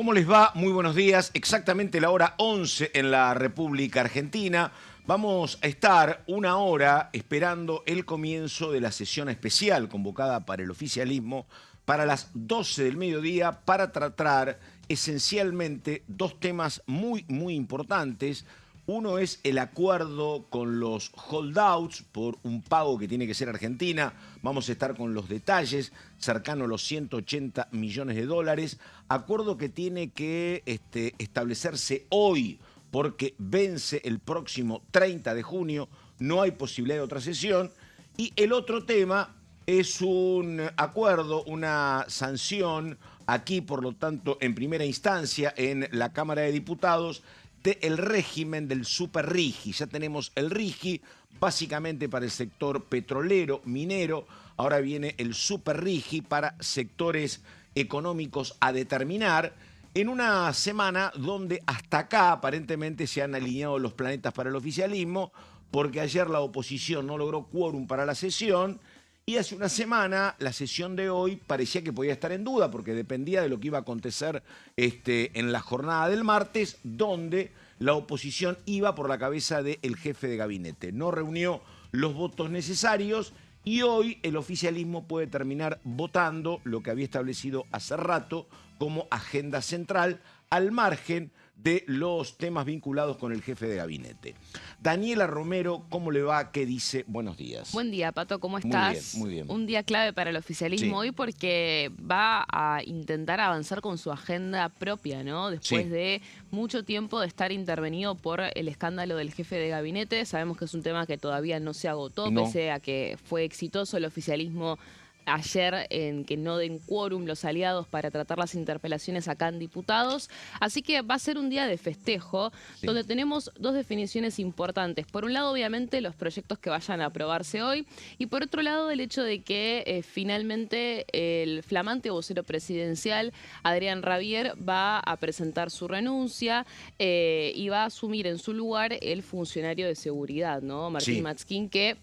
¿Cómo les va? Muy buenos días. Exactamente la hora 11 en la República Argentina. Vamos a estar una hora esperando el comienzo de la sesión especial convocada para el oficialismo para las 12 del mediodía para tratar esencialmente dos temas muy importantes. Uno es el acuerdo con los holdouts por un pago que tiene que ser Argentina. Vamos a estar con los detalles, cercano a los 180 millones de dólares. Acuerdo que tiene que establecerse hoy porque vence el próximo 30 de junio. No hay posibilidad de otra sesión. Y el otro tema es un acuerdo, una sanción, aquí por lo tanto en primera instancia en la Cámara de Diputados, del régimen del super RIGI. Ya tenemos el RIGI básicamente para el sector petrolero, minero. Ahora viene el super RIGI para sectores económicos a determinar en una semana donde hasta acá aparentemente se han alineado los planetas para el oficialismo, porque ayer la oposición no logró quórum para la sesión y hace una semana la sesión de hoy parecía que podía estar en duda porque dependía de lo que iba a acontecer en la jornada del martes, donde la oposición iba por la cabeza del jefe de gabinete. No reunió los votos necesarios y hoy el oficialismo puede terminar votando lo que había establecido hace rato como agenda central, al margen de los temas vinculados con el jefe de gabinete. Daniela Romero, ¿cómo le va? ¿Qué dice? Buenos días. Buen día, Pato, ¿cómo estás? Muy bien. Un día clave para el oficialismo hoy porque va a intentar avanzar con su agenda propia, ¿no? Después de mucho tiempo de estar intervenido por el escándalo del jefe de gabinete. Sabemos que es un tema que todavía no se agotó, pese a que fue exitoso el oficialismo ayer en que no den quórum los aliados para tratar las interpelaciones acá en diputados. Así que va a ser un día de festejo donde tenemos dos definiciones importantes. Por un lado, obviamente, los proyectos que vayan a aprobarse hoy y por otro lado, el hecho de que finalmente el flamante vocero presidencial, Adrián Rabier, va a presentar su renuncia y va a asumir en su lugar el funcionario de seguridad, ¿no? Martín Matzkin, que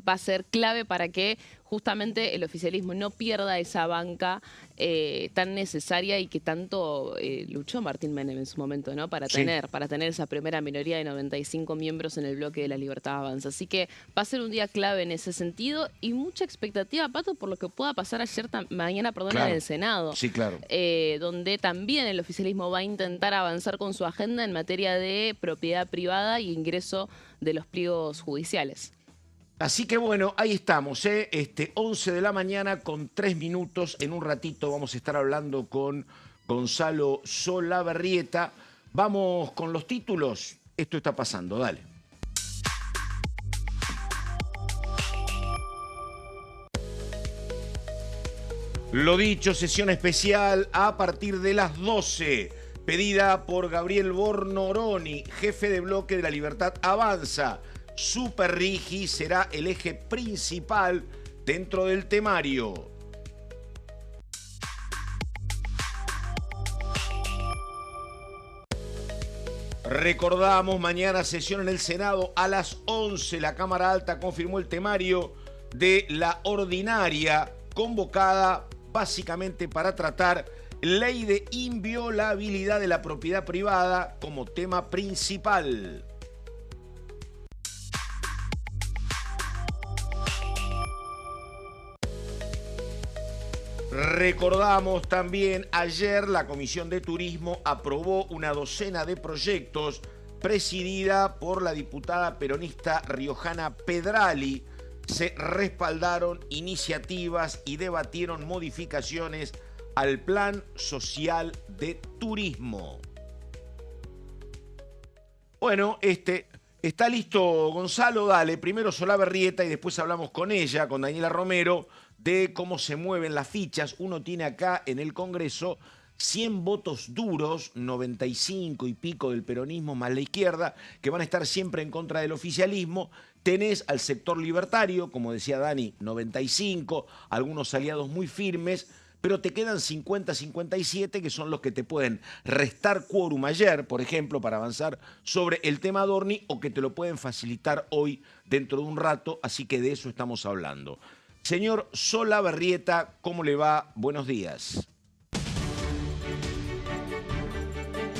va a ser clave para que justamente el oficialismo no pierda esa banca tan necesaria y que tanto luchó Martín Menem en su momento, ¿no? Para tener esa primera minoría de 95 miembros en el bloque de La Libertad Avanza. Así que va a ser un día clave en ese sentido y mucha expectativa, Pato, por lo que pueda pasar mañana en el Senado. Sí, claro. Donde también el oficialismo va a intentar avanzar con su agenda en materia de propiedad privada y ingreso de los pliegos judiciales. Así que bueno, ahí estamos, 11 de la mañana con 3 minutos. En un ratito vamos a estar hablando con Gonzalo Solabarrieta. Vamos con los títulos. Esto está pasando, dale. Lo dicho, sesión especial a partir de las 12, pedida por Gabriel Bornoroni, jefe de bloque de La Libertad Avanza. Super RIGI será el eje principal dentro del temario. Recordamos, mañana sesión en el Senado a las 11. La Cámara Alta confirmó el temario de la ordinaria convocada básicamente para tratar ley de inviolabilidad de la propiedad privada como tema principal. Recordamos también, ayer la Comisión de Turismo aprobó una docena de proyectos presidida por la diputada peronista riojana Pedrali. Se respaldaron iniciativas y debatieron modificaciones al Plan Social de Turismo. Bueno, está listo Gonzalo, dale. Primero Solabarrieta y después hablamos con ella, con Daniela Romero, de cómo se mueven las fichas. Uno tiene acá en el Congreso 100 votos duros, 95 y pico del peronismo más la izquierda, que van a estar siempre en contra del oficialismo. Tenés al sector libertario, como decía Dani, 95, algunos aliados muy firmes, pero te quedan 50, 57 que son los que te pueden restar quórum ayer, por ejemplo, para avanzar sobre el tema Dorni, o que te lo pueden facilitar hoy dentro de un rato, así que de eso estamos hablando. Señor Solabarrieta, ¿cómo le va? Buenos días.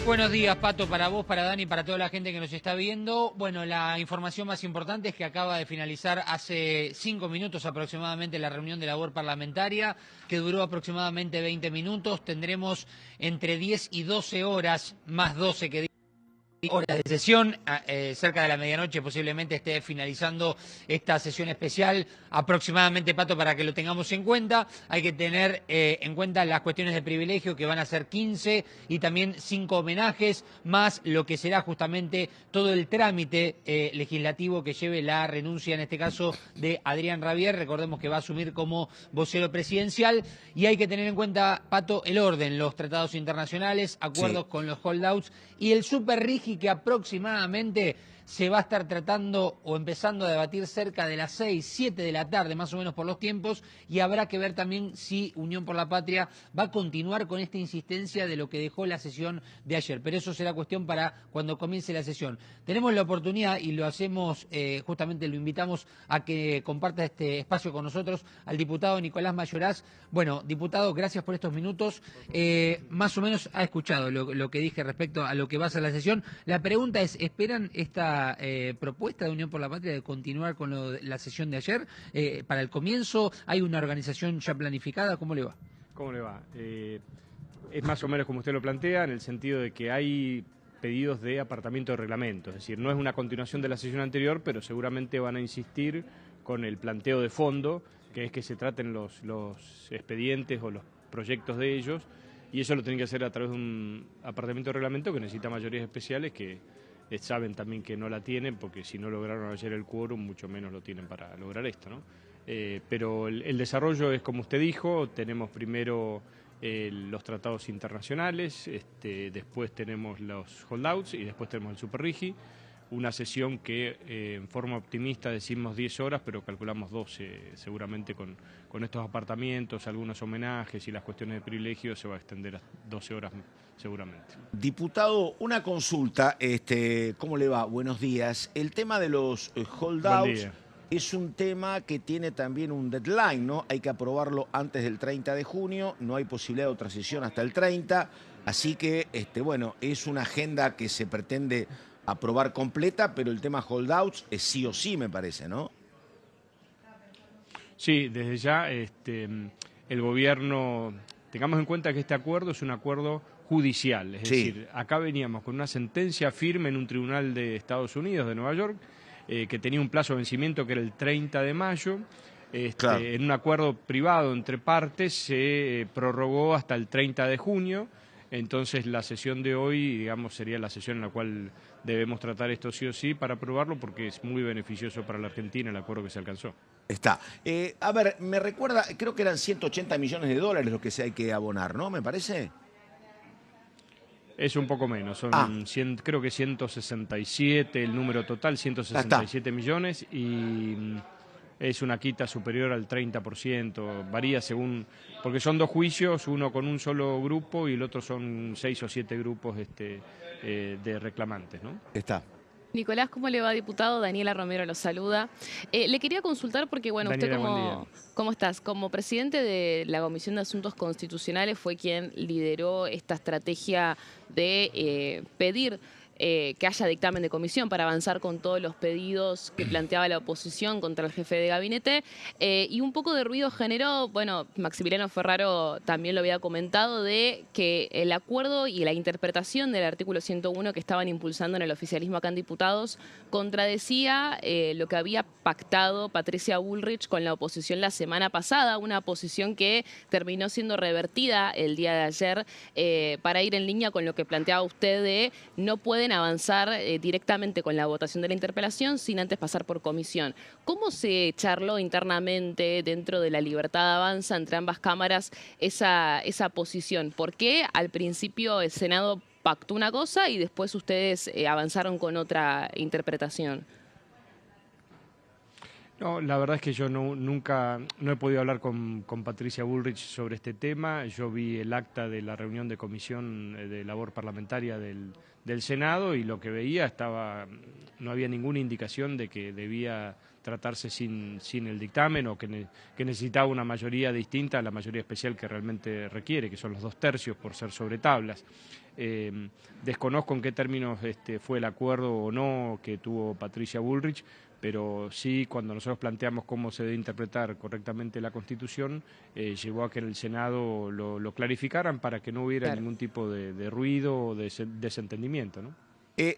Buenos días, Pato, para vos, para Dani, para toda la gente que nos está viendo. Bueno, la información más importante es que acaba de finalizar hace 5 minutos aproximadamente la reunión de labor parlamentaria, que duró aproximadamente 20 minutos. Tendremos entre 10 y 12 horas, más 12 que horas de sesión, cerca de la medianoche posiblemente esté finalizando esta sesión especial, aproximadamente, Pato, para que lo tengamos en cuenta. Hay que tener en cuenta las cuestiones de privilegio, que van a ser 15, y también 5 homenajes, más lo que será justamente todo el trámite legislativo que lleve la renuncia, en este caso, de Adrián Rabier. Recordemos que va a asumir como vocero presidencial, y hay que tener en cuenta, Pato, el orden, los tratados internacionales, acuerdos con los holdouts y el super rígido, que aproximadamente se va a estar tratando o empezando a debatir cerca de las 6, 7 de la tarde, más o menos por los tiempos, y habrá que ver también si Unión por la Patria va a continuar con esta insistencia de lo que dejó la sesión de ayer. Pero eso será cuestión para cuando comience la sesión. Tenemos la oportunidad, y lo hacemos, justamente lo invitamos a que comparta este espacio con nosotros, al diputado Nicolás Mayoraz. Bueno, diputado, gracias por estos minutos. Más o menos ha escuchado lo que dije respecto a lo que va a ser la sesión. La pregunta es, ¿esperan esta propuesta de Unión por la Patria de continuar con la sesión de ayer? Para el comienzo, ¿hay una organización ya planificada? ¿Cómo le va? ¿Cómo le va? Es más o menos como usted lo plantea, en el sentido de que hay pedidos de apartamiento de reglamento, es decir, no es una continuación de la sesión anterior, pero seguramente van a insistir con el planteo de fondo, que es que se traten los expedientes o los proyectos de ellos, y eso lo tienen que hacer a través de un apartamiento de reglamento que necesita mayorías especiales, que saben también que no la tienen, porque si no lograron ayer el quórum, mucho menos lo tienen para lograr esto, ¿no? Pero el desarrollo es como usted dijo. Tenemos primero los tratados internacionales, después tenemos los holdouts y después tenemos el super rigi. Una sesión que en forma optimista decimos 10 horas, pero calculamos 12, seguramente con estos apartamentos, algunos homenajes y las cuestiones de privilegio se va a extender a 12 horas seguramente. Diputado, una consulta, ¿cómo le va? Buenos días. El tema de los holdouts es un tema que tiene también un deadline, ¿no? Hay que aprobarlo antes del 30 de junio, no hay posibilidad de otra sesión hasta el 30, así que, bueno, es una agenda que se pretende aprobar completa, pero el tema holdouts es sí o sí, me parece, ¿no? Sí, desde ya el gobierno, tengamos en cuenta que este acuerdo es un acuerdo judicial, es decir, acá veníamos con una sentencia firme en un tribunal de Estados Unidos, de Nueva York, que tenía un plazo de vencimiento que era el 30 de mayo, claro. En un acuerdo privado entre partes se prorrogó hasta el 30 de junio, entonces la sesión de hoy, digamos, sería la sesión en la cual debemos tratar esto sí o sí para aprobarlo, porque es muy beneficioso para la Argentina el acuerdo que se alcanzó. Está. A ver, me recuerda, creo que eran 180 millones de dólares lo que se hay que abonar, ¿no? ¿Me parece? Es un poco menos, son creo que 167, el número total, 167 millones, y es una quita superior al 30%, varía según, porque son 2 juicios, uno con un solo grupo y el otro son 6 o 7 grupos de reclamantes, ¿no? Está. Nicolás, ¿cómo le va, diputado? Daniela Romero lo saluda. Le quería consultar porque, bueno, Daniela, usted ¿cómo estás? Como presidente de la Comisión de Asuntos Constitucionales fue quien lideró esta estrategia de pedir que haya dictamen de comisión para avanzar con todos los pedidos que planteaba la oposición contra el jefe de gabinete. Y un poco de ruido generó, bueno, Maximiliano Ferraro también lo había comentado, de que el acuerdo y la interpretación del artículo 101 que estaban impulsando en el oficialismo acá en diputados contradecía lo que había pactado Patricia Bullrich con la oposición la semana pasada, una posición que terminó siendo revertida el día de ayer para ir en línea con lo que planteaba usted de no pueden avanzar directamente con la votación de la interpelación sin antes pasar por comisión. ¿Cómo se charló internamente dentro de la Libertad Avanza entre ambas cámaras esa posición? ¿Por qué al principio el Senado pactó una cosa y después ustedes avanzaron con otra interpretación? No, la verdad es que yo nunca he podido hablar con Patricia Bullrich sobre este tema. Yo vi el acta de la reunión de comisión de labor parlamentaria del Senado y lo que veía no había ninguna indicación de que debía tratarse sin el dictamen o que necesitaba una mayoría distinta a la mayoría especial que realmente requiere, que son los 2/3 por ser sobre tablas. Desconozco en qué términos fue el acuerdo o no que tuvo Patricia Bullrich, pero sí, cuando nosotros planteamos cómo se debe interpretar correctamente la Constitución, llevó a que en el Senado lo clarificaran para que no hubiera ningún tipo de ruido o de desentendimiento, ¿no?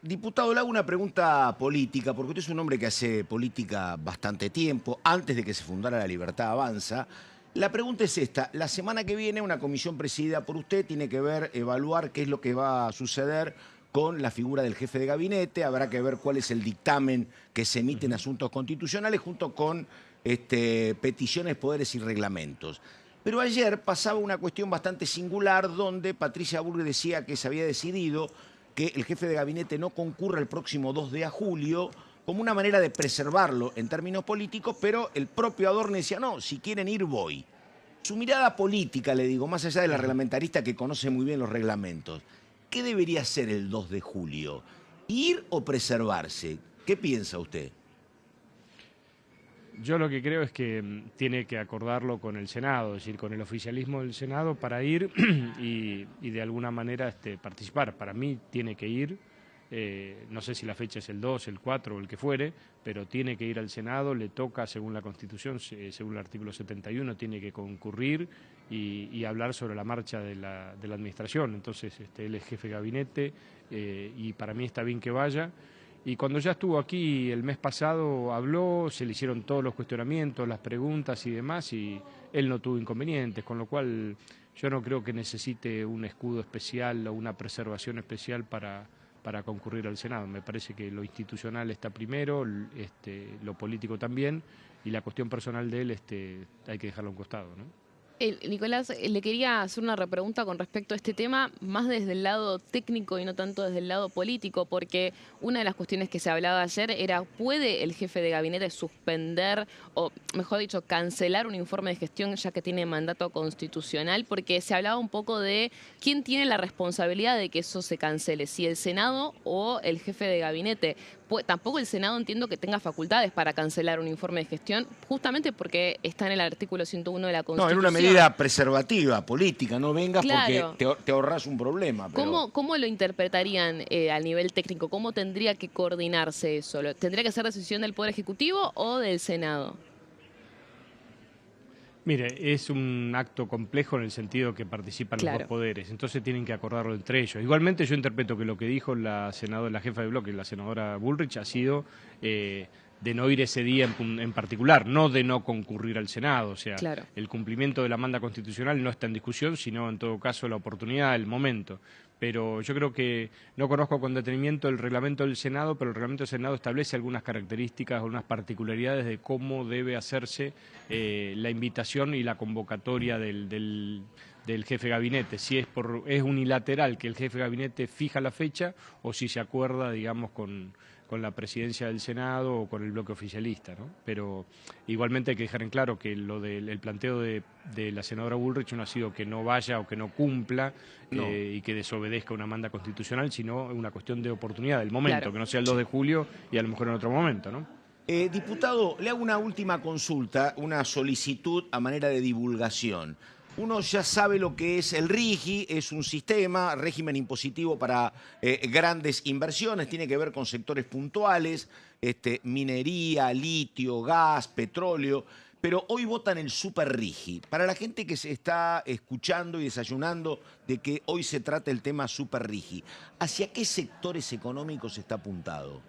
Diputado, le hago una pregunta política, porque usted es un hombre que hace política bastante tiempo, antes de que se fundara La Libertad Avanza. La pregunta es esta: la semana que viene una comisión presidida por usted tiene que evaluar qué es lo que va a suceder con la figura del jefe de gabinete. Habrá que ver cuál es el dictamen que se emite en asuntos constitucionales junto con peticiones, poderes y reglamentos. Pero ayer pasaba una cuestión bastante singular donde Patricia Bullrich decía que se había decidido que el jefe de gabinete no concurra el próximo 2 de julio como una manera de preservarlo en términos políticos, pero el propio Adorni decía, no, si quieren ir, voy. Su mirada política, le digo, más allá de la reglamentarista que conoce muy bien los reglamentos, ¿qué debería ser el 2 de julio? ¿Ir o preservarse? ¿Qué piensa usted? Yo lo que creo es que tiene que acordarlo con el Senado, es decir, con el oficialismo del Senado para ir y de alguna manera participar. Para mí tiene que ir, no sé si la fecha es el 2, el 4 o el que fuere, pero tiene que ir al Senado, le toca, según la Constitución, según el artículo 71, tiene que concurrir y hablar sobre la marcha de la Administración. Entonces, él es jefe de gabinete y para mí está bien que vaya. Y cuando ya estuvo aquí el mes pasado habló, se le hicieron todos los cuestionamientos, las preguntas y demás, y él no tuvo inconvenientes, con lo cual yo no creo que necesite un escudo especial o una preservación especial para concurrir al Senado. Me parece que lo institucional está primero, lo político también, y la cuestión personal de él hay que dejarlo a un costado, ¿no? Nicolás, le quería hacer una repregunta con respecto a este tema, más desde el lado técnico y no tanto desde el lado político, porque una de las cuestiones que se hablaba ayer era, ¿puede el jefe de gabinete suspender, o mejor dicho, cancelar un informe de gestión ya que tiene mandato constitucional? Porque se hablaba un poco de quién tiene la responsabilidad de que eso se cancele, si el Senado o el jefe de gabinete. Tampoco el Senado entiendo que tenga facultades para cancelar un informe de gestión, justamente porque está en el artículo 101 de la Constitución. No, en una medida preservativa, política, no vengas claro, porque te ahorras un problema. Pero... ¿Cómo lo interpretarían a nivel técnico? ¿Cómo tendría que coordinarse eso? ¿Tendría que ser decisión del Poder Ejecutivo o del Senado? Mire, es un acto complejo en el sentido que participan los dos poderes, entonces tienen que acordarlo entre ellos. Igualmente yo interpreto que lo que dijo la jefa de bloque, la senadora Bullrich, ha sido de no ir ese día en particular, no de no concurrir al Senado. O sea, el cumplimiento de la manda constitucional no está en discusión, sino en todo caso la oportunidad, el momento. Pero yo creo que no conozco con detenimiento el reglamento del Senado, pero el reglamento del Senado establece algunas características, algunas particularidades de cómo debe hacerse la invitación y la convocatoria del jefe de gabinete, si es unilateral que el jefe de gabinete fija la fecha o si se acuerda, digamos, con la presidencia del Senado o con el bloque oficialista, ¿no? Pero igualmente hay que dejar en claro que el planteo de la senadora Bullrich no ha sido que no vaya o que no cumpla y que desobedezca una manda constitucional, sino una cuestión de oportunidad, del momento, que no sea el 2 de julio y a lo mejor en otro momento, ¿no? Diputado, le hago una última consulta, una solicitud a manera de divulgación. Uno ya sabe lo que es el RIGI, es un sistema, régimen impositivo para grandes inversiones, tiene que ver con sectores puntuales, minería, litio, gas, petróleo, pero hoy votan el Super RIGI. Para la gente que se está escuchando y desayunando de que hoy se trata el tema Super RIGI, ¿hacia qué sectores económicos está apuntado?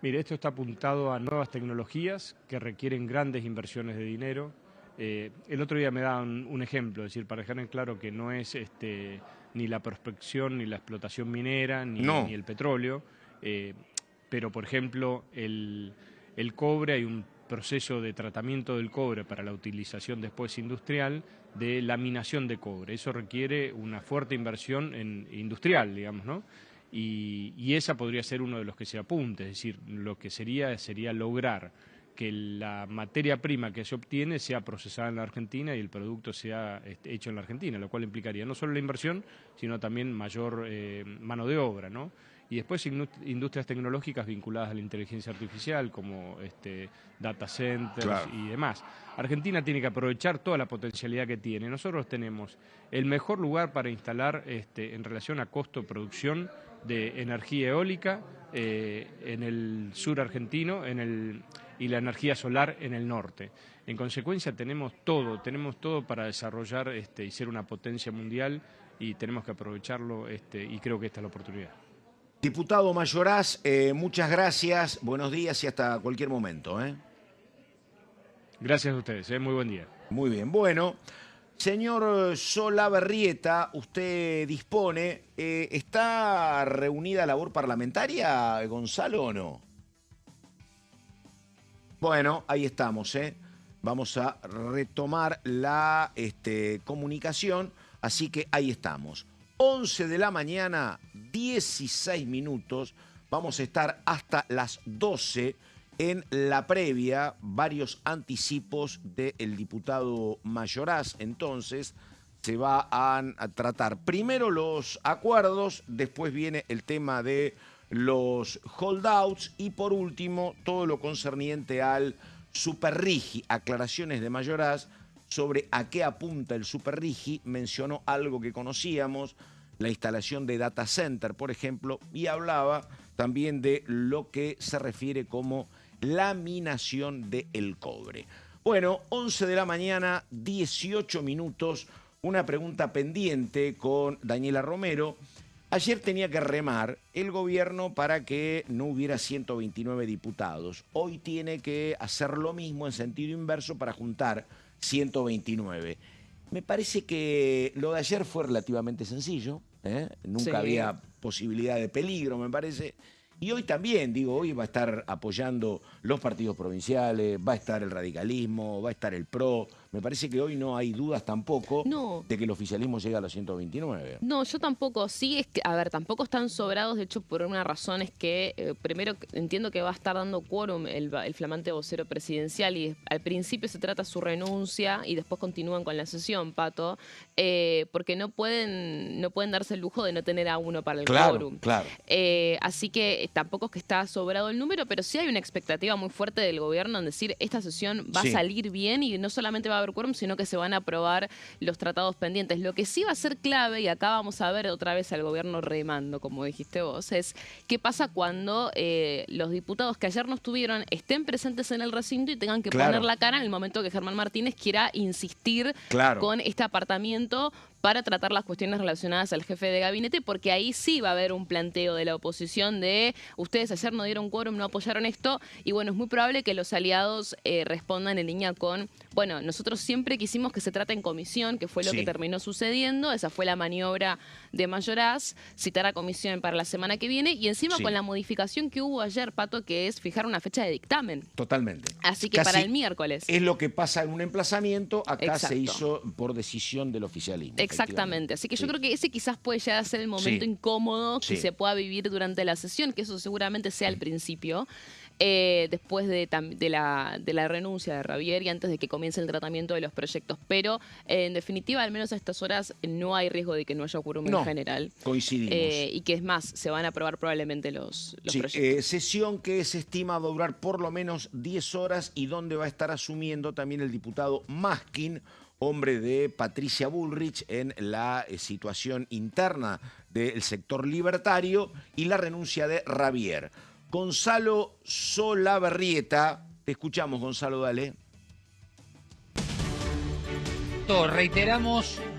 Mire, esto está apuntado a nuevas tecnologías que requieren grandes inversiones de dinero. El otro día me daban un ejemplo, es decir, para dejar en claro que no es ni la prospección, ni la explotación minera, ni el petróleo, pero por ejemplo el cobre, hay un proceso de tratamiento del cobre para la utilización después industrial de laminación de cobre. Eso requiere una fuerte inversión industrial, digamos, ¿no? y esa podría ser uno de los que se apunte, es decir, lo que sería lograr que la materia prima que se obtiene sea procesada en la Argentina y el producto sea hecho en la Argentina, lo cual implicaría no solo la inversión, sino también mayor mano de obra, ¿no? Y después industrias tecnológicas vinculadas a la inteligencia artificial, como data centers y demás. Argentina tiene que aprovechar toda la potencialidad que tiene. Nosotros tenemos el mejor lugar para instalar en relación a costo-producción de energía eólica en el sur argentino y la energía solar en el norte. En consecuencia tenemos todo para desarrollar y ser una potencia mundial, y tenemos que aprovecharlo y creo que esta es la oportunidad. Diputado Mayoraz, muchas gracias, buenos días y hasta cualquier momento. Gracias a ustedes, muy buen día. Muy bien, bueno, señor Solabarrieta, usted dispone, ¿está reunida labor parlamentaria, Gonzalo, o no? Bueno, ahí estamos, Vamos a retomar la comunicación, así que ahí estamos. 11 de la mañana, 16 minutos. Vamos a estar hasta las 12 en la previa, varios anticipos del diputado Mayoraz. Entonces, se va a tratar primero los acuerdos, después viene el tema de los holdouts y por último todo lo concerniente al Superrigi. Aclaraciones de Mayoraz sobre a qué apunta el Superrigi. Mencionó algo que conocíamos, la instalación de data center, por ejemplo, y hablaba también de lo que se refiere como laminación del cobre. Bueno, 11 de la mañana, 18 minutos, una pregunta pendiente con Daniela Romero. Ayer tenía que remar el gobierno para que no hubiera 129 diputados. Hoy tiene que hacer lo mismo en sentido inverso para juntar 129. Me parece que lo de ayer fue relativamente sencillo, Nunca había posibilidad de peligro, me parece. Y hoy también, digo, hoy va a estar apoyando los partidos provinciales, va a estar el radicalismo, va a estar el PRO. Me parece que hoy no hay dudas tampoco de que el oficialismo llega a los 129. No, yo tampoco. Sí, es que, a ver, tampoco están sobrados. De hecho, por una razón es que, primero, entiendo que va a estar dando quórum el flamante vocero presidencial y al principio se trata su renuncia y después continúan con la sesión, Pato, porque no pueden darse el lujo de no tener a uno para el quórum. Claro. Así que tampoco es que está sobrado el número, pero sí hay una expectativa muy fuerte del gobierno en decir esta sesión va a salir bien y no solamente va a haber quórum, sino que se van a aprobar los tratados pendientes. Lo que sí va a ser clave, y acá vamos a ver otra vez al gobierno remando, como dijiste vos, es qué pasa cuando los diputados que ayer no estuvieron estén presentes en el recinto y tengan que poner la cara en el momento que Germán Martínez quiera insistir con este apartamiento para tratar las cuestiones relacionadas al jefe de gabinete, porque ahí sí va a haber un planteo de la oposición de ustedes ayer no dieron quórum, no apoyaron esto, y bueno, es muy probable que los aliados respondan en línea con, bueno, nosotros siempre quisimos que se trate en comisión, que fue lo que terminó sucediendo, esa fue la maniobra de Mayoraz, citar a comisión para la semana que viene, y encima con la modificación que hubo ayer, Pato, que es fijar una fecha de dictamen. Totalmente. Así que para el miércoles. Es lo que pasa en un emplazamiento, acá se hizo por decisión del oficialismo. Exactamente, así que yo creo que ese quizás puede llegar a ser el momento incómodo que se pueda vivir durante la sesión, que eso seguramente sea al principio, después de la renuncia de Ravier y antes de que comience el tratamiento de los proyectos. Pero en definitiva, al menos a estas horas, no hay riesgo de que no haya quórum en general. Coincidimos. Y que es más, se van a aprobar probablemente los proyectos. Sesión que se estima va a durar por lo menos 10 horas y donde va a estar asumiendo también el diputado Maskin, hombre de Patricia Bullrich en la situación interna del sector libertario y la renuncia de Ravier. Gonzalo Solabarrieta, te escuchamos, Gonzalo, dale.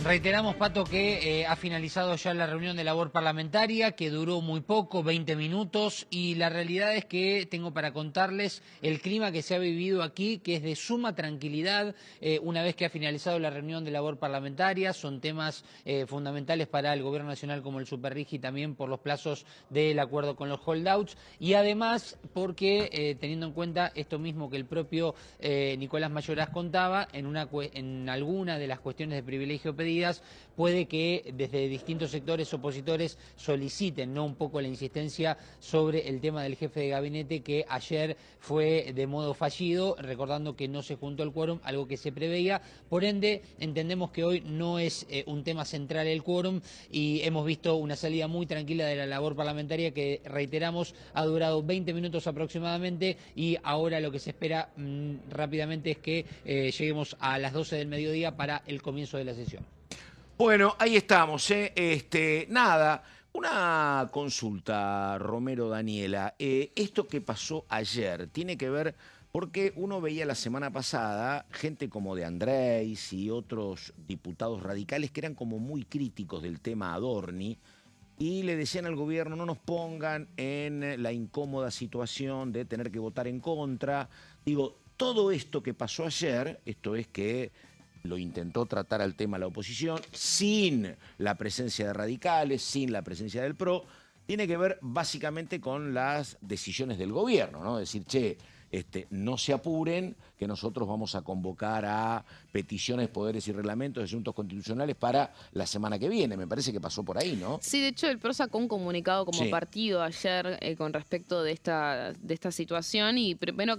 Reiteramos, Pato, que ha finalizado ya la reunión de labor parlamentaria, que duró muy poco, 20 minutos, y la realidad es que tengo para contarles el clima que se ha vivido aquí, que es de suma tranquilidad una vez que ha finalizado la reunión de labor parlamentaria. Son temas fundamentales para el Gobierno Nacional como el Superrigi, también por los plazos del acuerdo con los holdouts, y además porque, teniendo en cuenta esto mismo que el propio Nicolás Mayoraz contaba, en alguna de las cuestiones de privilegio pedidas, puede que desde distintos sectores opositores soliciten, ¿no?, un poco la insistencia sobre el tema del jefe de gabinete, que ayer fue de modo fallido, recordando que no se juntó el quórum, algo que se preveía. Por ende, entendemos que hoy no es un tema central el quórum, y hemos visto una salida muy tranquila de la labor parlamentaria que, reiteramos, ha durado 20 minutos aproximadamente, y ahora lo que se espera rápidamente es que lleguemos a las 12 del mediodía para el comienzo de la sesión. Bueno, ahí estamos. Nada, una consulta, Romero, Daniela. Esto que pasó ayer tiene que ver, porque uno veía la semana pasada gente como de Andrés y otros diputados radicales que eran como muy críticos del tema Adorni, y le decían al gobierno: no nos pongan en la incómoda situación de tener que votar en contra. Digo, todo esto que pasó ayer, esto es que lo intentó tratar al tema la oposición, sin la presencia de radicales, sin la presencia del PRO, tiene que ver básicamente con las decisiones del gobierno, ¿no? Decir, che, no se apuren, que nosotros vamos a convocar a peticiones, poderes y reglamentos de asuntos constitucionales para la semana que viene. Me parece que pasó por ahí, ¿no? Sí, de hecho el PRO sacó un comunicado como partido ayer con respecto de esta situación, y primero lo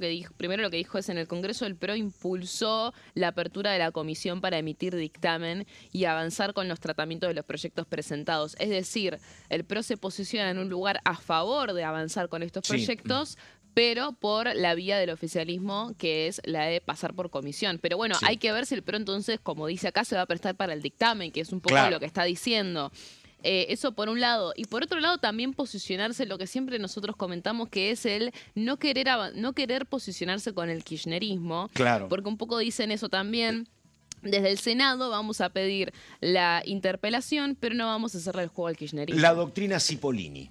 que dijo es: en el Congreso el PRO impulsó la apertura de la comisión para emitir dictamen y avanzar con los tratamientos de los proyectos presentados. Es decir, el PRO se posiciona en un lugar a favor de avanzar con estos proyectos, pero por la vía del oficialismo, que es la de pasar por comisión. Pero bueno, hay que ver si el PRO entonces, como dice acá, se va a prestar para el dictamen, que es un poco lo que está diciendo. Eso por un lado. Y por otro lado también posicionarse, lo que siempre nosotros comentamos, que es el no querer posicionarse con el kirchnerismo. Claro. Porque un poco dicen eso también. Desde el Senado vamos a pedir la interpelación, pero no vamos a hacerle el juego al kirchnerismo. La doctrina Cipollini.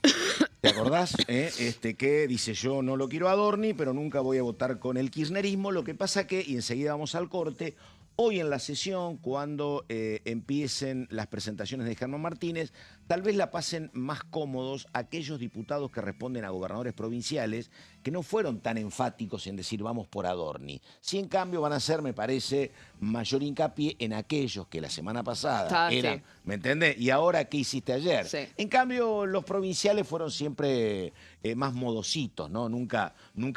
¿Te acordás? Que dice: yo no lo quiero a Adorni, pero nunca voy a votar con el kirchnerismo. Lo que pasa que, y enseguida vamos al corte, hoy en la sesión, cuando empiecen las presentaciones de Germán Martínez, tal vez la pasen más cómodos aquellos diputados que responden a gobernadores provinciales, que no fueron tan enfáticos en decir vamos por Adorni. Sí, en cambio, van a hacer, me parece, mayor hincapié en aquellos que la semana pasada eran, ¿me entendés? Y ahora, ¿qué hiciste ayer? Sí. En cambio, los provinciales fueron siempre más modositos, ¿no? Nunca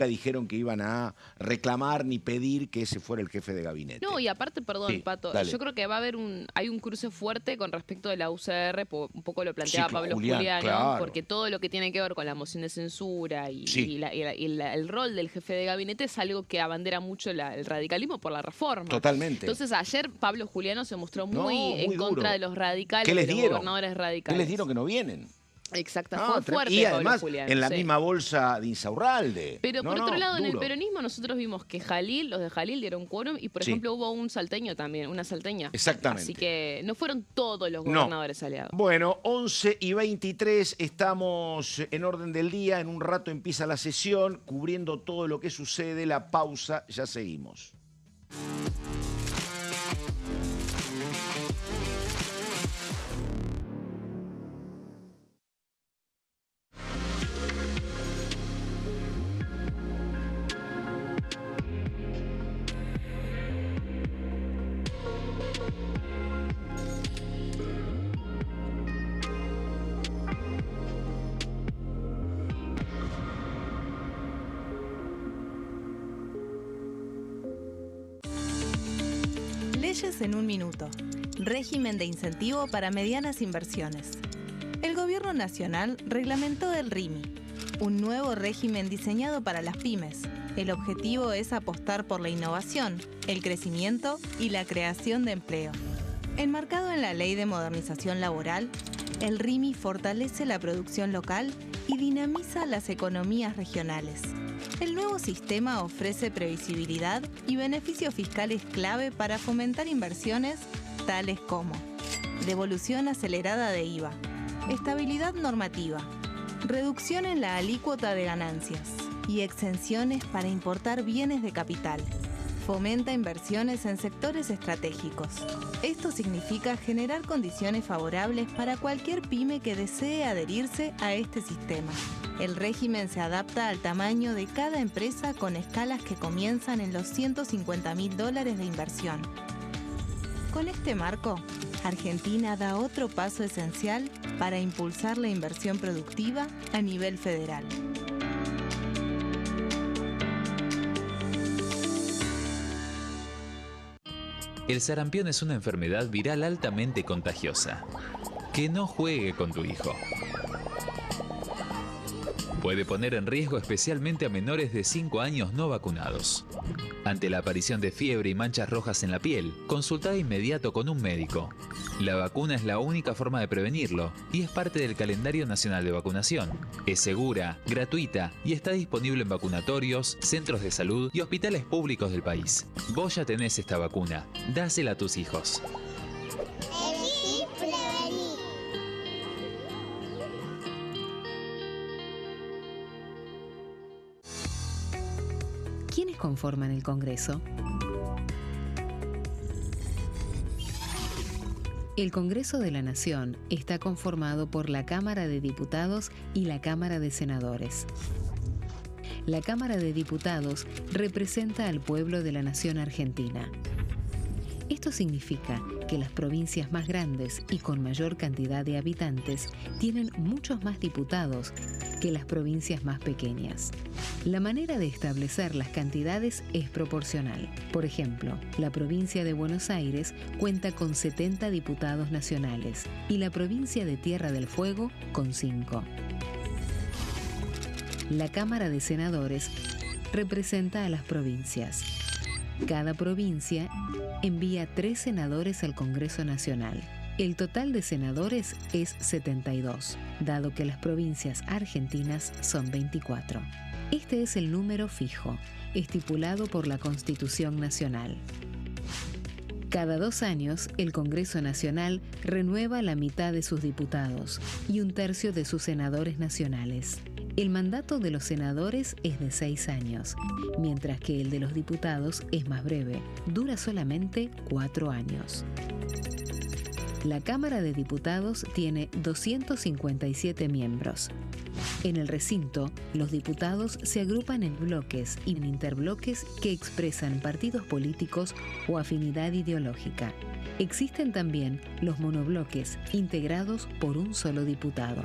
dijeron que iban a reclamar ni pedir que ese fuera el jefe de gabinete. No, y aparte, perdón, Pato, yo creo que va a haber hay un cruce fuerte con respecto de la UCR, un poco lo planteaba Pablo Juliano, claro, porque todo lo que tiene que ver con la moción de censura y el rol del jefe de gabinete es algo que abandera mucho el radicalismo por la reforma. Totalmente. Entonces ayer Pablo Juliano se mostró muy en contra de los radicales, de los gobernadores radicales. ¿Qué les dieron que no vienen? Exacto, fue fuerte. Y además, Pablo Juliano, en la misma bolsa de Insaurralde. Pero por otro lado, en el peronismo nosotros vimos que los de Jalil dieron quórum, y por ejemplo hubo un salteño también, una salteña. Exactamente. Así que no fueron todos los gobernadores aliados. Bueno, 11:23, estamos en orden del día. En un rato empieza la sesión, cubriendo todo lo que sucede. La pausa, ya seguimos. Leyes en un minuto. Régimen de incentivo para medianas inversiones. El Gobierno Nacional reglamentó el RIMI, un nuevo régimen diseñado para las pymes. El objetivo es apostar por la innovación, el crecimiento y la creación de empleo. Enmarcado en la Ley de Modernización Laboral, el RIMI fortalece la producción local y dinamiza las economías regionales. El nuevo sistema ofrece previsibilidad y beneficios fiscales clave para fomentar inversiones tales como devolución acelerada de IVA, estabilidad normativa, reducción en la alícuota de ganancias y exenciones para importar bienes de capital. Fomenta inversiones en sectores estratégicos. Esto significa generar condiciones favorables para cualquier pyme que desee adherirse a este sistema. El régimen se adapta al tamaño de cada empresa con escalas que comienzan en los $150.000 de inversión. Con este marco, Argentina da otro paso esencial para impulsar la inversión productiva a nivel federal. El sarampión es una enfermedad viral altamente contagiosa. Que no juegue con tu hijo. Puede poner en riesgo especialmente a menores de 5 años no vacunados. Ante la aparición de fiebre y manchas rojas en la piel, consulta de inmediato con un médico. La vacuna es la única forma de prevenirlo y es parte del calendario nacional de vacunación. Es segura, gratuita y está disponible en vacunatorios, centros de salud y hospitales públicos del país. Vos ya tenés esta vacuna. Dásela a tus hijos. ¿Quiénes conforman el Congreso? El Congreso de la Nación está conformado por la Cámara de Diputados y la Cámara de Senadores. La Cámara de Diputados representa al pueblo de la nación argentina. Esto significa que las provincias más grandes y con mayor cantidad de habitantes tienen muchos más diputados que las provincias más pequeñas. La manera de establecer las cantidades es proporcional. Por ejemplo, la provincia de Buenos Aires cuenta con 70 diputados nacionales y la provincia de Tierra del Fuego con 5. La Cámara de Senadores representa a las provincias. Cada provincia envía 3 senadores al Congreso Nacional. El total de senadores es 72, dado que las provincias argentinas son 24. Este es el número fijo, estipulado por la Constitución Nacional. Cada 2 años, el Congreso Nacional renueva la mitad de sus diputados y 1/3 de sus senadores nacionales. El mandato de los senadores es de 6 años, mientras que el de los diputados es más breve, dura solamente 4 años. La Cámara de Diputados tiene 257 miembros. En el recinto, los diputados se agrupan en bloques y en interbloques que expresan partidos políticos o afinidad ideológica. Existen también los monobloques, integrados por un solo diputado.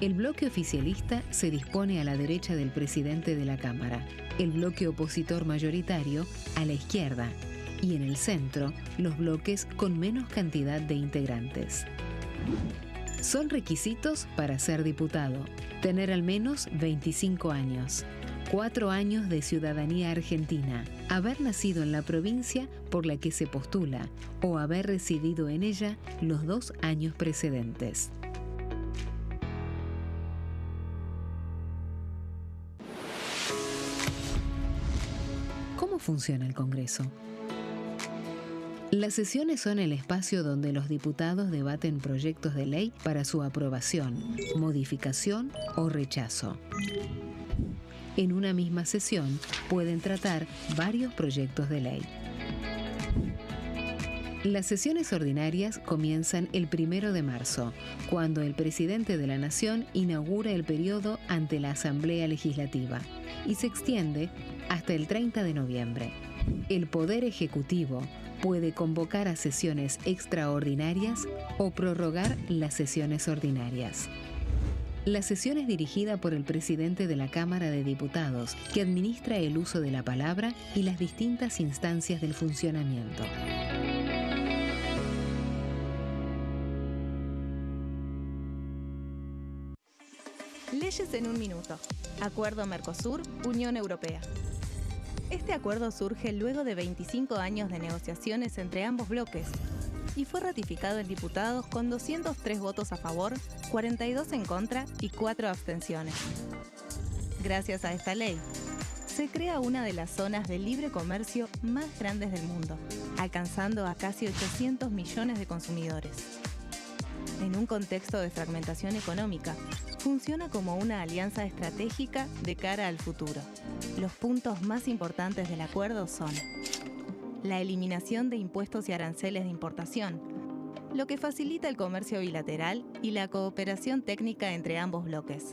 El bloque oficialista se dispone a la derecha del presidente de la Cámara, el bloque opositor mayoritario a la izquierda, y en el centro, los bloques con menos cantidad de integrantes. Son requisitos para ser diputado: tener al menos 25 años, 4 años de ciudadanía argentina, haber nacido en la provincia por la que se postula o haber residido en ella los 2 años precedentes. ¿Cómo funciona el Congreso? Las sesiones son el espacio donde los diputados debaten proyectos de ley para su aprobación, modificación o rechazo. En una misma sesión pueden tratar varios proyectos de ley. Las sesiones ordinarias comienzan el 1 de marzo, cuando el presidente de la Nación inaugura el periodo ante la Asamblea Legislativa, y se extiende hasta el 30 de noviembre. El Poder Ejecutivo puede convocar a sesiones extraordinarias o prorrogar las sesiones ordinarias. La sesión es dirigida por el presidente de la Cámara de Diputados, que administra el uso de la palabra y las distintas instancias del funcionamiento. Leyes en un minuto. Acuerdo Mercosur-Unión Europea. Este acuerdo surge luego de 25 años de negociaciones entre ambos bloques y fue ratificado en diputados con 203 votos a favor, 42 en contra y 4 abstenciones. Gracias a esta ley, se crea una de las zonas de libre comercio más grandes del mundo, alcanzando a casi 800 millones de consumidores. En un contexto de fragmentación económica, funciona como una alianza estratégica de cara al futuro. Los puntos más importantes del acuerdo son: la eliminación de impuestos y aranceles de importación, lo que facilita el comercio bilateral y la cooperación técnica entre ambos bloques.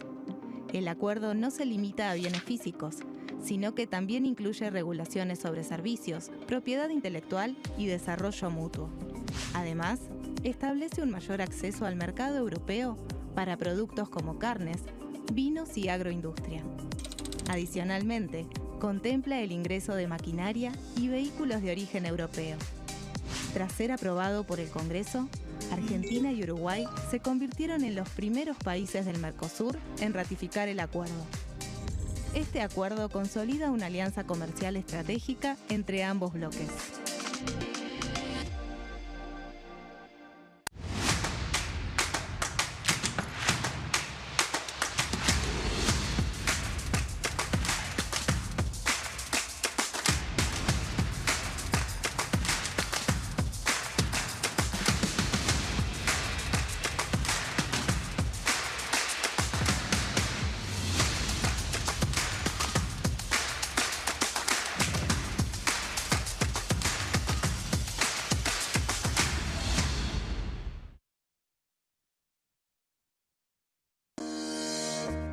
El acuerdo no se limita a bienes físicos, sino que también incluye regulaciones sobre servicios, propiedad intelectual y desarrollo mutuo. Además, establece un mayor acceso al mercado europeo para productos como carnes, vinos y agroindustria. Adicionalmente, contempla el ingreso de maquinaria y vehículos de origen europeo. Tras ser aprobado por el Congreso, Argentina y Uruguay se convirtieron en los primeros países del Mercosur en ratificar el acuerdo. Este acuerdo consolida una alianza comercial estratégica entre ambos bloques.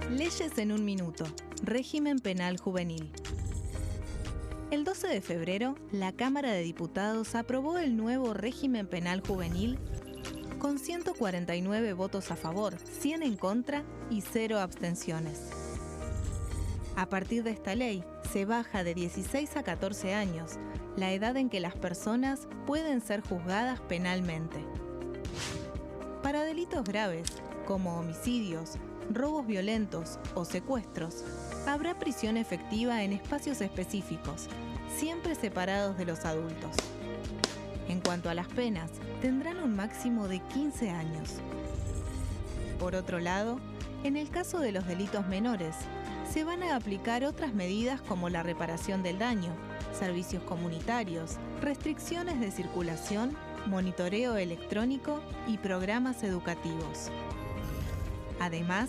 Leyes en un minuto. Régimen penal juvenil. El 12 de febrero, la Cámara de Diputados aprobó el nuevo régimen penal juvenil con 149 votos a favor, 100 en contra y 0 abstenciones. A partir de esta ley, se baja de 16 a 14 años la edad en que las personas pueden ser juzgadas penalmente. Para delitos graves, como homicidios, robos violentos o secuestros, habrá prisión efectiva en espacios específicos, siempre separados de los adultos. En cuanto a las penas, tendrán un máximo de 15 años. Por otro lado, en el caso de los delitos menores, se van a aplicar otras medidas como la reparación del daño, servicios comunitarios, restricciones de circulación, monitoreo electrónico y programas educativos. Además,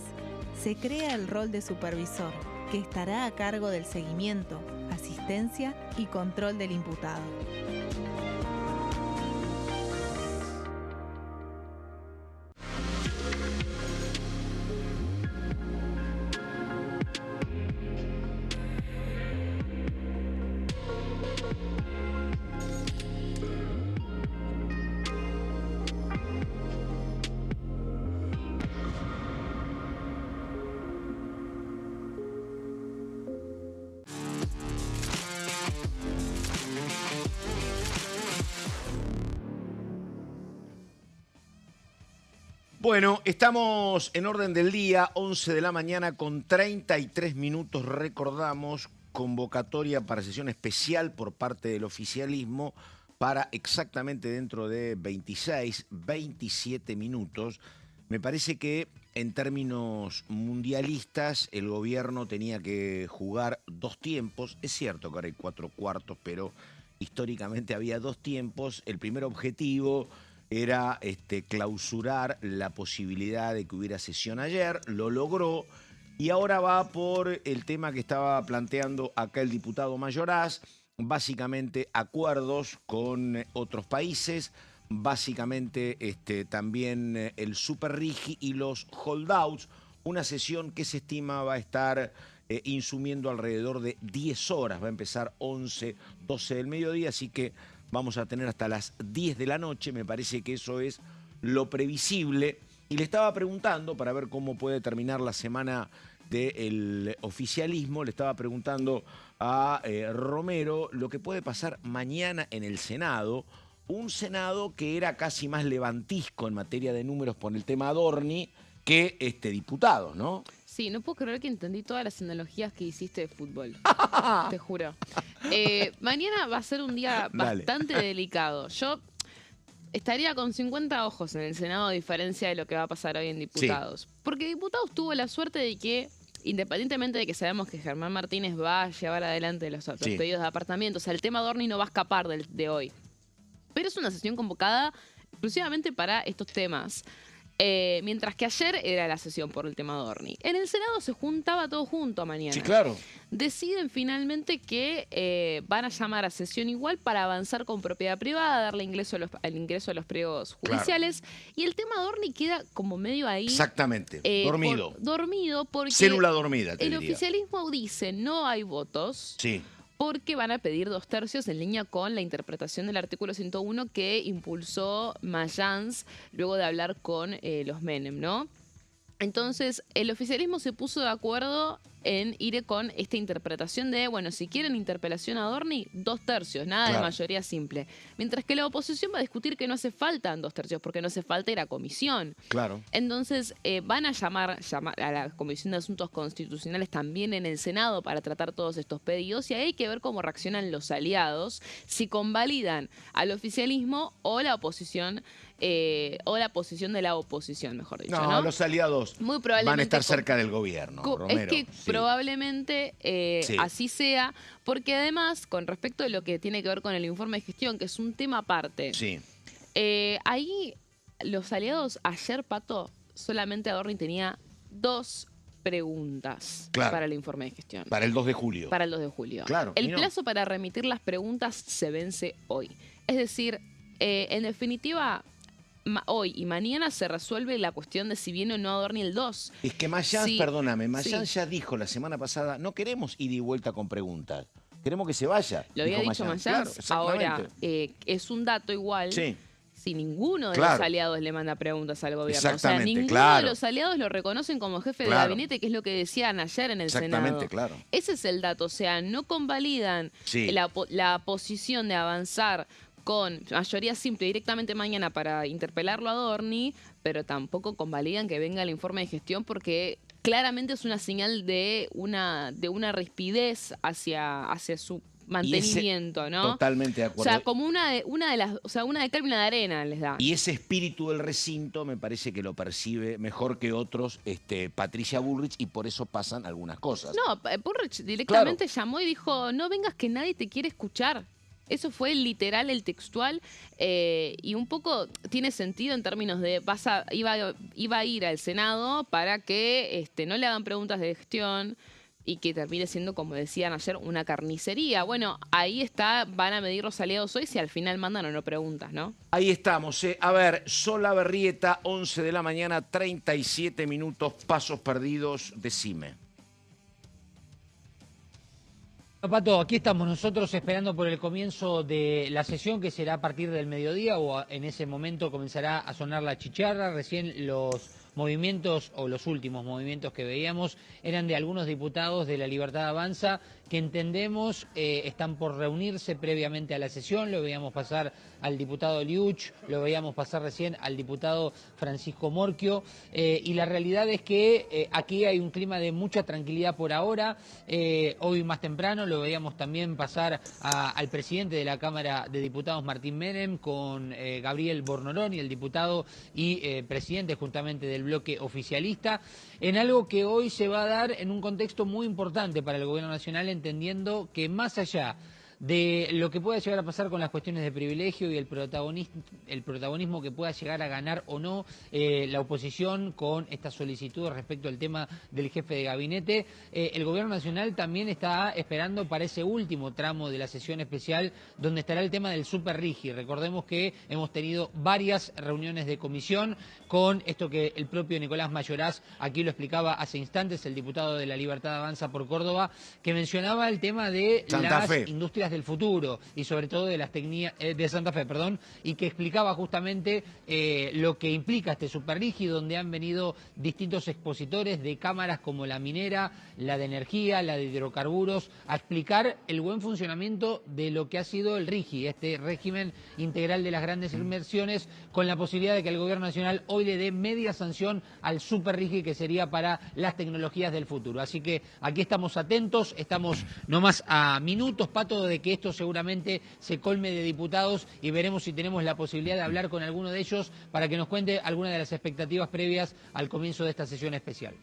se crea el rol de supervisor, que estará a cargo del seguimiento, asistencia y control del imputado. Bueno, estamos en orden del día, 11 de la mañana con 33 minutos, recordamos, convocatoria para sesión especial por parte del oficialismo para exactamente dentro de 26, 27 minutos. Me parece que en términos mundialistas el gobierno tenía que jugar 2 tiempos. Es cierto que ahora hay 4 cuartos, pero históricamente había 2 tiempos. El primer objetivo era clausurar la posibilidad de que hubiera sesión ayer, lo logró, y ahora va por el tema que estaba planteando acá el diputado Mayoraz, básicamente acuerdos con otros países, básicamente también el Super Rigi y los holdouts, una sesión que se estima va a estar insumiendo alrededor de 10 horas, va a empezar 11, 12 del mediodía, así que vamos a tener hasta las 10 de la noche, me parece que eso es lo previsible. Y le estaba preguntando, para ver cómo puede terminar la semana del oficialismo, le estaba preguntando a Romero lo que puede pasar mañana en el Senado, un Senado que era casi más levantisco en materia de números por el tema Adorni que diputado, ¿no? Sí, no puedo creer que entendí todas las analogías que hiciste de fútbol. Te juro. Mañana va a ser un día bastante delicado. Yo estaría con 50 ojos en el Senado, a diferencia de lo que va a pasar hoy en diputados. Sí. Porque diputados tuvo la suerte de que, independientemente de que sabemos que Germán Martínez va a llevar adelante los pedidos de apartamentos, o sea, el tema Adorni no va a escapar de hoy. Pero es una sesión convocada exclusivamente para estos temas. Mientras que ayer era la sesión por el tema Adorni. En el Senado se juntaba todo junto mañana. Sí, claro. Deciden finalmente que van a llamar a sesión igual para avanzar con propiedad privada, darle ingreso a los pliegos judiciales. Claro. Y el tema Adorni queda como medio ahí. Exactamente. Dormido. Dormido porque célula dormida, te el diría. Oficialismo dice no hay votos. Sí. porque van a pedir 2/3 en línea con la interpretación del artículo 101 que impulsó Mayans luego de hablar con los Menem, ¿no? Entonces, el oficialismo se puso de acuerdo en ir con esta interpretación de, bueno, si quieren interpelación a Adorni, 2/3, nada de mayoría simple. Mientras que la oposición va a discutir que no hace falta 2/3, porque no hace falta ir a comisión. Claro. Entonces, van a llamar a la Comisión de Asuntos Constitucionales también en el Senado para tratar todos estos pedidos, y ahí hay que ver cómo reaccionan los aliados, si convalidan al oficialismo o la oposición, o la posición de la oposición, mejor dicho, ¿no? Los aliados muy probablemente van a estar cerca del gobierno, Romero. Es que probablemente así sea, porque además, con respecto a lo que tiene que ver con el informe de gestión, que es un tema aparte, ahí los aliados, ayer, Pato, solamente Adorni tenía 2 preguntas para el informe de gestión. Para el 2 de julio. Para el 2 de julio. Claro. El plazo para remitir las preguntas se vence hoy. Es decir, en definitiva, hoy y mañana se resuelve la cuestión de si viene o no Adorni el 2. Es que Mayans, perdóname, Mayans ya dijo la semana pasada, no queremos ir y vuelta con preguntas, queremos que se vaya. Lo había dicho Mayans. Claro, ahora, es un dato igual. Si ninguno de los aliados le manda preguntas al gobierno. O sea, ninguno de los aliados lo reconocen como jefe de gabinete, que es lo que decían ayer en el Senado. Ese es el dato. O sea, no convalidan la posición de avanzar con mayoría simple directamente mañana para interpelarlo a Adorni, pero tampoco convalidan que venga el informe de gestión, porque claramente es una señal de una rispidez hacia su mantenimiento, ¿no? Totalmente de acuerdo. O sea, como una de cal y una de arena les da. Y ese espíritu del recinto me parece que lo percibe mejor que otros Patricia Bullrich, y por eso pasan algunas cosas. No, Bullrich directamente llamó y dijo, no vengas que nadie te quiere escuchar. Eso fue literal, el textual, y un poco tiene sentido en términos de iba a ir al Senado para que no le hagan preguntas de gestión y que termine siendo, como decían ayer, una carnicería. Bueno, ahí está, van a medir los aliados hoy si al final mandan o no preguntas, ¿no? Ahí estamos. A ver, Solabarrieta, 11 de la mañana, 37 minutos, pasos perdidos, decime. Pato, aquí estamos nosotros esperando por el comienzo de la sesión, que será a partir del mediodía, o en ese momento comenzará a sonar la chicharra. Recién los movimientos, o los últimos movimientos que veíamos, eran de algunos diputados de La Libertad Avanza, que entendemos están por reunirse previamente a la sesión. Lo veíamos pasar al diputado Liuch, lo veíamos pasar recién al diputado Francisco Morquio, y la realidad es que aquí hay un clima de mucha tranquilidad por ahora. Hoy más temprano lo veíamos también pasar al presidente de la Cámara de Diputados, Martín Menem, con Gabriel Bornoloni, el diputado y presidente justamente del bloque oficialista, en algo que hoy se va a dar en un contexto muy importante para el gobierno nacional, entendiendo que más allá de lo que pueda llegar a pasar con las cuestiones de privilegio y el protagonismo que pueda llegar a ganar o no la oposición con estas solicitudes respecto al tema del jefe de gabinete, el gobierno nacional también está esperando para ese último tramo de la sesión especial, donde estará el tema del Super Rigi. Recordemos que hemos tenido varias reuniones de comisión con esto que el propio Nicolás Mayoraz aquí lo explicaba hace instantes, el diputado de La Libertad Avanza por Córdoba, que mencionaba el tema de las industrias del futuro y sobre todo de las de Santa Fe, y que explicaba justamente lo que implica este Superrigi, donde han venido distintos expositores de cámaras como la minera, la de energía, la de hidrocarburos, a explicar el buen funcionamiento de lo que ha sido el RIGI, este régimen integral de las grandes inversiones, con la posibilidad de que el gobierno nacional hoy le dé media sanción al Superrigi, que sería para las tecnologías del futuro. Así que aquí estamos atentos, estamos nomás a minutos, Pato, de que esto seguramente se colme de diputados, y veremos si tenemos la posibilidad de hablar con alguno de ellos para que nos cuente alguna de las expectativas previas al comienzo de esta sesión especial.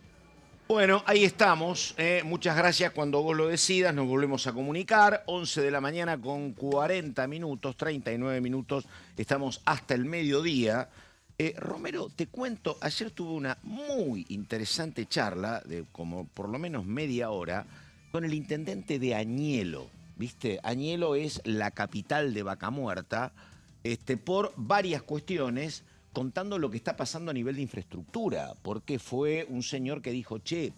Bueno, ahí estamos. Muchas gracias. Cuando vos lo decidas nos volvemos a comunicar. 11 de la mañana con 40 minutos, 39 minutos. Estamos hasta el mediodía. Romero, te cuento, ayer tuve una muy interesante charla de como por lo menos media hora con el intendente de Añelo. ¿Viste? Añelo es la capital de Vaca Muerta, por varias cuestiones, contando lo que está pasando a nivel de infraestructura, porque fue un señor que dijo, che,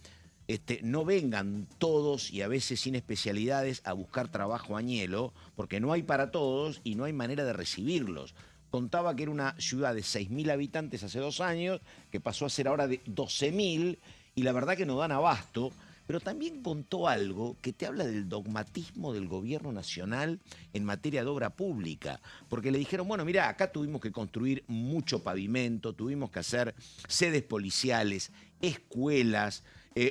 no vengan todos y a veces sin especialidades a buscar trabajo a Añelo, porque no hay para todos y no hay manera de recibirlos. Contaba que era una ciudad de 6.000 habitantes hace 2 años, que pasó a ser ahora de 12.000, y la verdad que no dan abasto. Pero también contó algo que te habla del dogmatismo del gobierno nacional en materia de obra pública. Porque le dijeron, bueno, mira, acá tuvimos que construir mucho pavimento, tuvimos que hacer sedes policiales, escuelas,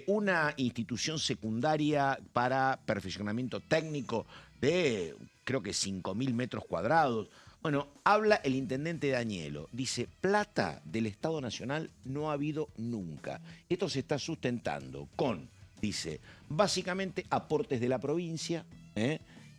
una institución secundaria para perfeccionamiento técnico de, creo que 5.000 metros cuadrados. Bueno, habla el intendente de Añelo, dice, plata del Estado Nacional no ha habido nunca. Esto se está sustentando con, dice, básicamente aportes de la provincia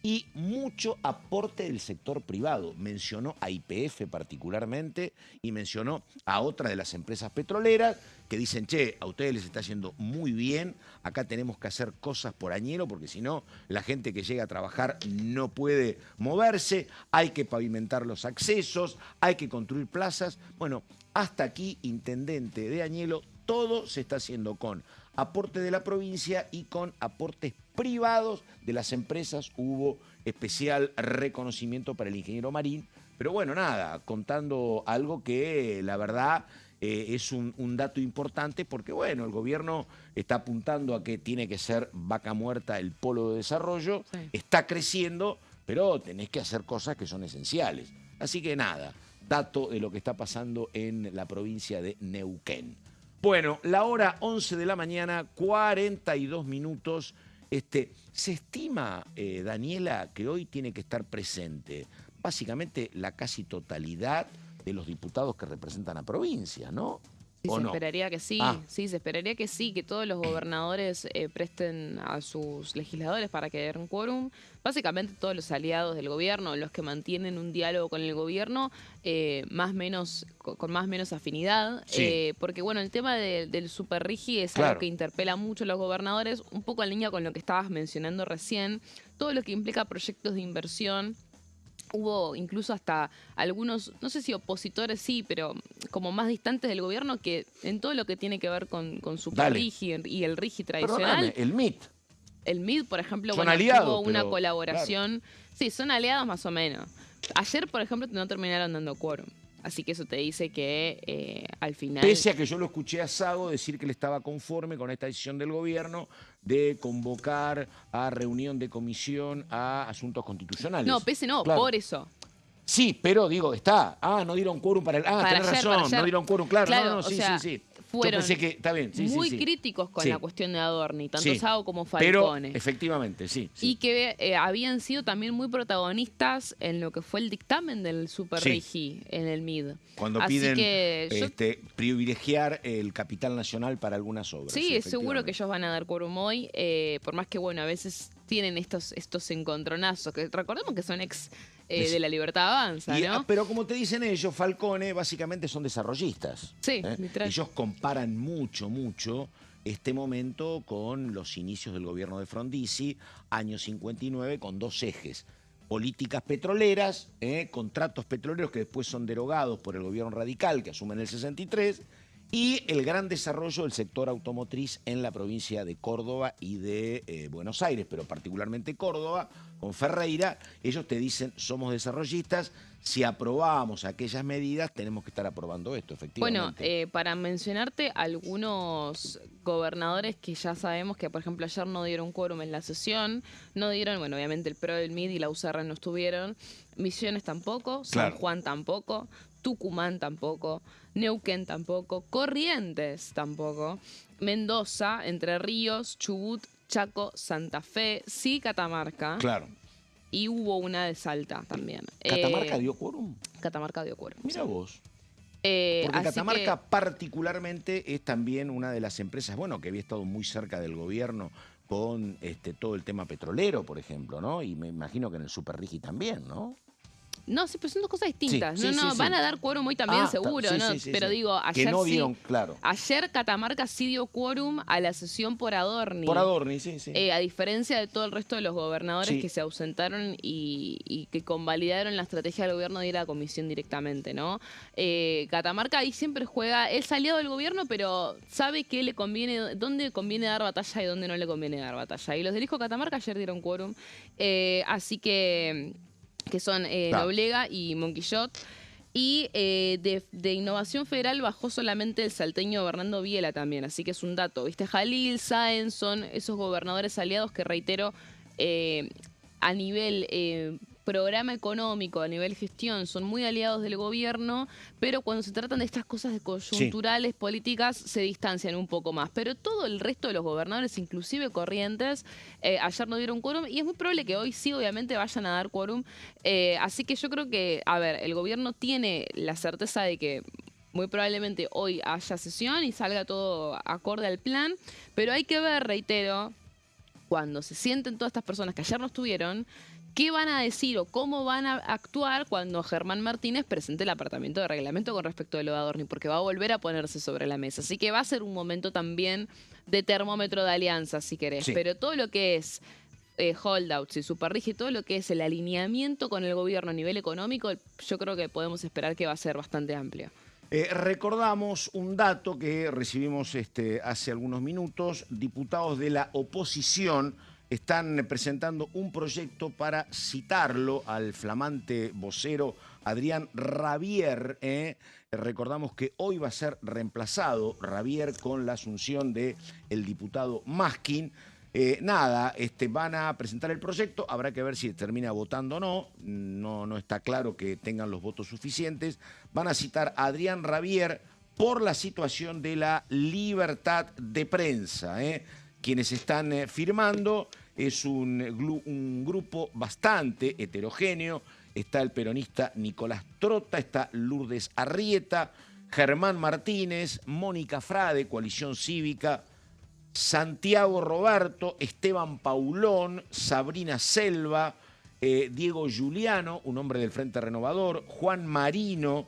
y mucho aporte del sector privado. Mencionó a YPF particularmente y mencionó a otra de las empresas petroleras que dicen, che, a ustedes les está yendo muy bien, acá tenemos que hacer cosas por Añelo porque si no, la gente que llega a trabajar no puede moverse, hay que pavimentar los accesos, hay que construir plazas. Bueno, hasta aquí, intendente de Añelo, todo se está haciendo con aporte de la provincia y con aportes privados de las empresas. Hubo especial reconocimiento para el ingeniero Marín, pero bueno, nada, contando algo que la verdad es un dato importante porque bueno, el gobierno está apuntando a que tiene que ser vaca muerta el polo de desarrollo, sí. Está creciendo, pero tenés que hacer cosas que son esenciales. Así que nada, dato de lo que está pasando en la provincia de Neuquén. Bueno, la hora 11 de la mañana, 42 minutos. Se estima, Daniela, que hoy tiene que estar presente básicamente la casi totalidad de los diputados que representan a provincia, ¿no? Sí, se esperaría que sí, sí, se esperaría que sí, que todos los gobernadores presten a sus legisladores para que den quórum. Básicamente todos los aliados del gobierno, los que mantienen un diálogo con el gobierno, con más o menos afinidad. Sí. Porque bueno, el tema del superrigi es algo que interpela mucho a los gobernadores, un poco en línea con lo que estabas mencionando recién. Todo lo que implica proyectos de inversión. Hubo incluso hasta algunos, no sé si opositores sí, pero como más distantes del gobierno que en todo lo que tiene que ver con Superrigi y el Rigi tradicional. Perdóname, el MIT. El MIT, por ejemplo, son aliados, tuvo una colaboración. Claro. Sí, son aliados más o menos. Ayer, por ejemplo, no terminaron dando quórum. Así que eso te dice que al final... Pese a que yo lo escuché a Sago decir que él estaba conforme con esta decisión del gobierno de convocar a reunión de comisión a asuntos constitucionales. No, pese no, claro. Por eso. Sí, pero digo, está. No dieron quórum para el... tenés razón, no dieron quórum, claro. No, sí, sí. Fueron yo pensé que, está bien, muy críticos con la cuestión de Adorni, tanto Sago como Falcone. Pero, efectivamente, sí. Y que habían sido también muy protagonistas en lo que fue el dictamen del Superrigi en el MID. Cuando piden privilegiar el capital nacional para algunas obras. Sí, es seguro que ellos van a dar quórum hoy, por más que, bueno, a veces tienen estos encontronazos, que recordemos que son de la Libertad Avanza, ¿no? Pero como te dicen ellos, Falcone básicamente son desarrollistas. Sí, literal. Ellos comparan mucho este momento con los inicios del gobierno de Frondizi, año 59, con 2 ejes. Políticas petroleras, contratos petroleros que después son derogados por el gobierno radical que asume en el 63, y el gran desarrollo del sector automotriz en la provincia de Córdoba y de Buenos Aires, pero particularmente Córdoba, con Ferreira. Ellos te dicen, somos desarrollistas, si aprobamos aquellas medidas, tenemos que estar aprobando esto, efectivamente. Bueno, para mencionarte algunos gobernadores que ya sabemos que, por ejemplo, ayer no dieron quórum en la sesión, no dieron, bueno, obviamente el PRO, el MID y la UCR no estuvieron, Misiones tampoco, San Juan tampoco, Tucumán tampoco, Neuquén tampoco, Corrientes tampoco, Mendoza, Entre Ríos, Chubut, Chaco, Santa Fe, sí Catamarca. Claro. Y hubo una de Salta también. ¿Catamarca dio quórum? Catamarca dio quórum. Mira vos. Porque Catamarca particularmente es también una de las empresas, bueno, que había estado muy cerca del gobierno con todo el tema petrolero, por ejemplo, ¿no? Y me imagino que en el Superrigi también, ¿no? No, sí, pero son dos cosas distintas. Sí, no, sí. van a dar quórum hoy también seguro, ¿no? Pero digo, ayer que no sí. dieron, claro. Ayer Catamarca sí dio quórum a la sesión por Adorni. Por Adorni, sí. A diferencia de todo el resto de los gobernadores que se ausentaron y que convalidaron la estrategia del gobierno de ir a la comisión directamente, ¿no? Catamarca ahí siempre juega, es aliado del gobierno, pero sabe que le conviene, dónde conviene dar batalla y dónde no le conviene dar batalla. Y los del Hijo Catamarca ayer dieron quórum. Así que son Noblega y Monquillot. Y de Innovación Federal bajó solamente el salteño Bernardo Viela también, así que es un dato. ¿Viste? Jalil, Sáenz son esos gobernadores aliados que, reitero, a nivel programa económico, a nivel gestión, son muy aliados del gobierno, pero cuando se tratan de estas cosas de coyunturales, políticas, se distancian un poco más. Pero todo el resto de los gobernadores, inclusive Corrientes, ayer no dieron quórum y es muy probable que hoy sí, obviamente, vayan a dar quórum. Así que yo creo que, a ver, el gobierno tiene la certeza de que muy probablemente hoy haya sesión y salga todo acorde al plan, pero hay que ver, reitero, cuando se sienten todas estas personas que ayer no estuvieron, ¿qué van a decir o cómo van a actuar cuando Germán Martínez presente el apartamiento de reglamento con respecto de lo de Adorni? Porque va a volver a ponerse sobre la mesa. Así que va a ser un momento también de termómetro de alianza, si querés. Sí. Pero todo lo que es holdouts y superrigi, todo lo que es el alineamiento con el gobierno a nivel económico, yo creo que podemos esperar que va a ser bastante amplio. Recordamos un dato que recibimos hace algunos minutos. Diputados de la oposición están presentando un proyecto para citarlo al flamante vocero Adrián Rabier. Recordamos que hoy va a ser reemplazado Rabier con la asunción del diputado Maskin. Van a presentar el proyecto, habrá que ver si termina votando o no. No está claro que tengan los votos suficientes. Van a citar a Adrián Rabier por la situación de la libertad de prensa. Quienes están firmando es un grupo bastante heterogéneo. Está el peronista Nicolás Trota, está Lourdes Arrieta, Germán Martínez, Mónica Frade, Coalición Cívica, Santiago Roberto, Esteban Paulón, Sabrina Selva, Diego Giuliano, un hombre del Frente Renovador, Juan Marino,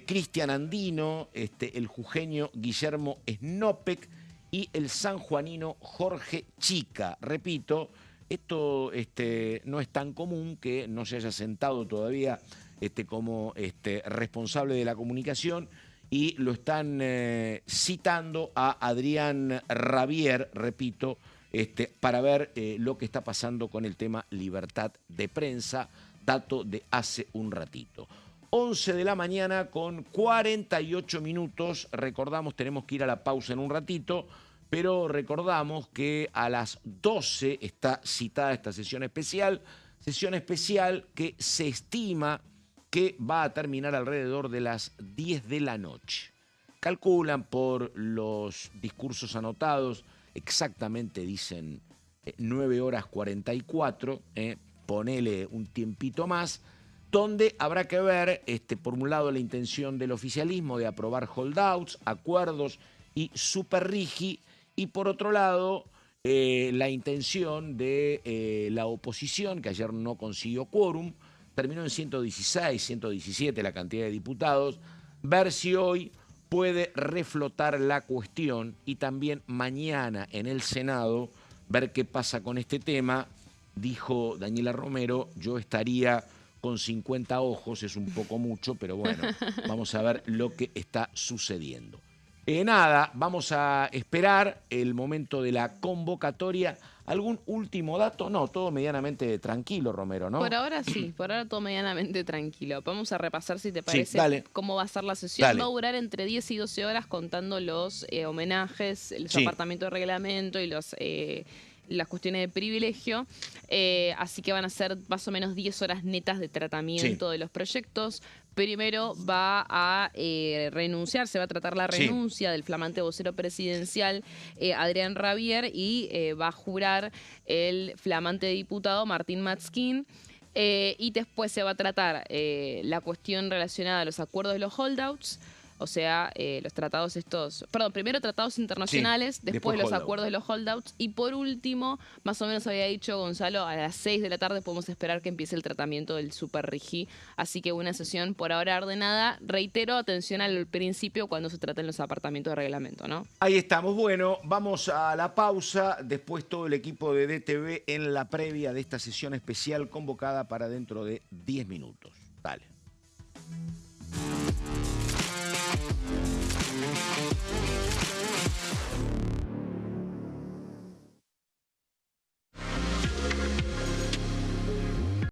Cristian Andino, el jujeño Guillermo Snopek y el sanjuanino Jorge Chica. Repito, esto no es tan común que no se haya sentado todavía como responsable de la comunicación y lo están citando a Adrián Rabier, repito, para ver lo que está pasando con el tema libertad de prensa, dato de hace un ratito. 11 de la mañana con 48 minutos, recordamos, tenemos que ir a la pausa en un ratito, pero recordamos que a las 12 está citada esta sesión especial que se estima que va a terminar alrededor de las 10 de la noche. Calculan por los discursos anotados, exactamente dicen 9 horas 44, ponele un tiempito más, donde habrá que ver, por un lado, la intención del oficialismo de aprobar holdouts, acuerdos y superrigi, y por otro lado, la intención de la oposición, que ayer no consiguió quórum, terminó en 116, 117 la cantidad de diputados, ver si hoy puede reflotar la cuestión y también mañana en el Senado ver qué pasa con este tema. Dijo Daniela Romero, yo estaría con 50 ojos, es un poco mucho, pero bueno, vamos a ver lo que está sucediendo. Vamos a esperar el momento de la convocatoria. ¿Algún último dato? No, todo medianamente tranquilo, Romero, ¿no? Por ahora sí, por ahora todo medianamente tranquilo. Vamos a repasar, si te parece, dale. Cómo va a ser la sesión. Dale. Va a durar entre 10 y 12 horas contando los homenajes, los apartamentos de reglamento y las cuestiones de privilegio. Así que van a ser más o menos 10 horas netas de tratamiento de los proyectos. Primero va a renunciar, se va a tratar la renuncia del flamante vocero presidencial Adrián Rabier y va a jurar el flamante diputado Martín Matzkin. Y después se va a tratar la cuestión relacionada a los acuerdos de los holdouts, o sea, los tratados estos, perdón, primero tratados internacionales, Sí, después los holdout. acuerdos de los holdouts, y por último, más o menos había dicho Gonzalo, a las 6 de la tarde podemos esperar que empiece el tratamiento del Super RIGI, así que una sesión por ahora ordenada. Reitero, atención al principio cuando se traten los apartamientos de reglamento, ¿no? Ahí estamos. Bueno, vamos a la pausa. Después todo el equipo de DTV en la previa de esta sesión especial convocada para dentro de 10 minutos. Dale.